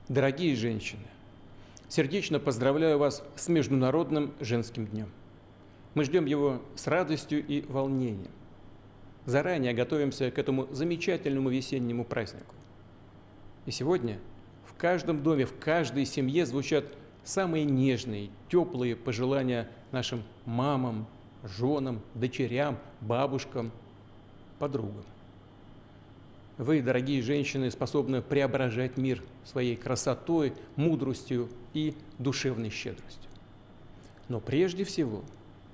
Дорогие женщины, сердечно поздравляю вас с Международным женским днем. Мы ждем его с радостью и волнением. Заранее готовимся к этому замечательному весеннему празднику. И сегодня в каждом доме, в каждой семье звучат самые нежные, теплые пожелания нашим мамам, женам, дочерям, бабушкам, подругам. Вы, дорогие женщины, способны преображать мир своей красотой, мудростью и душевной щедростью. Но прежде всего,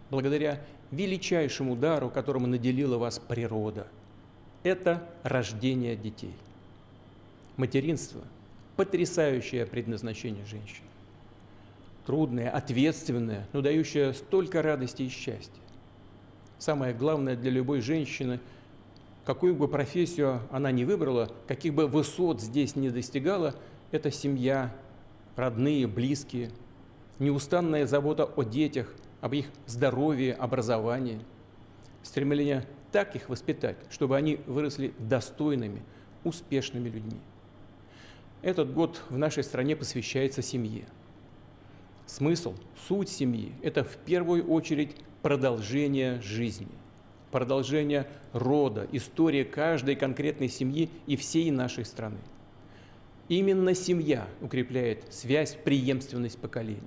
благодаря величайшему дару, которым наделила вас природа, это рождение детей. Материнство – потрясающее предназначение женщин. Трудное, ответственное, но дающее столько радости и счастья. Самое главное для любой женщины – какую бы профессию она ни выбрала, каких бы высот здесь не достигала, это семья, родные, близкие, неустанная забота о детях, об их здоровье, образовании, стремление так их воспитать, чтобы они выросли достойными, успешными людьми. Этот год в нашей стране посвящается семье. Смысл, суть семьи – это в первую очередь продолжение жизни. Продолжение рода, история каждой конкретной семьи и всей нашей страны. Именно семья укрепляет связь, преемственность поколений.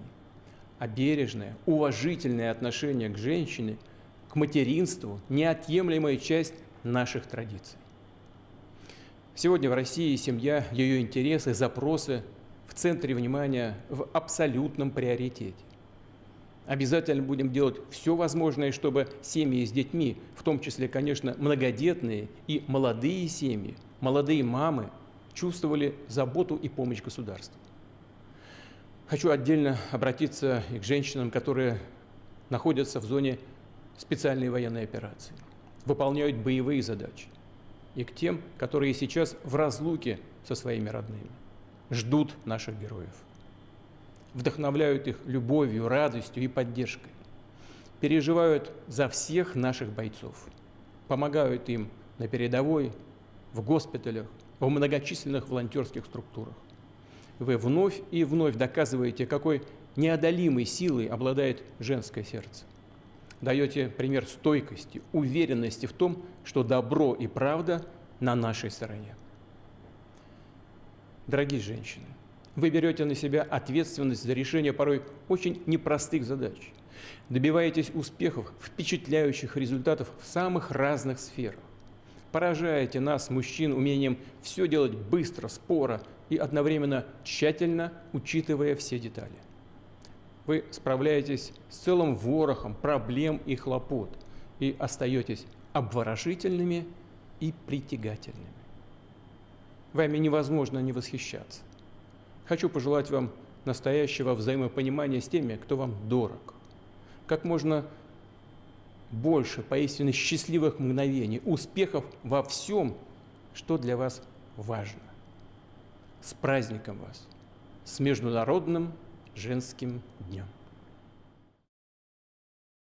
А бережное, уважительное отношение к женщине, к материнству – неотъемлемая часть наших традиций. Сегодня в России семья, ее интересы, запросы в центре внимания, в абсолютном приоритете. Обязательно будем делать все возможное, чтобы семьи с детьми, в том числе, конечно, многодетные и молодые семьи, молодые мамы, чувствовали заботу и помощь государства. Хочу отдельно обратиться и к женщинам, которые находятся в зоне специальной военной операции, выполняют боевые задачи, и к тем, которые сейчас в разлуке со своими родными, ждут наших героев. Вдохновляют их любовью, радостью и поддержкой, переживают за всех наших бойцов, помогают им на передовой, в госпиталях, в многочисленных волонтерских структурах. Вы вновь и вновь доказываете, какой неодолимой силой обладает женское сердце. Даете пример стойкости, уверенности в том, что добро и правда на нашей стороне. Дорогие женщины, вы берете на себя ответственность за решение порой очень непростых задач, добиваетесь успехов, впечатляющих результатов в самых разных сферах, поражаете нас, мужчин, умением все делать быстро, споро и одновременно тщательно, учитывая все детали. Вы справляетесь с целым ворохом проблем и хлопот и остаетесь обворожительными и притягательными. Вами невозможно не восхищаться. Хочу пожелать вам настоящего взаимопонимания с теми, кто вам дорог. Как можно больше поистине счастливых мгновений, успехов во всем, что для вас важно. С праздником вас! С Международным женским днем!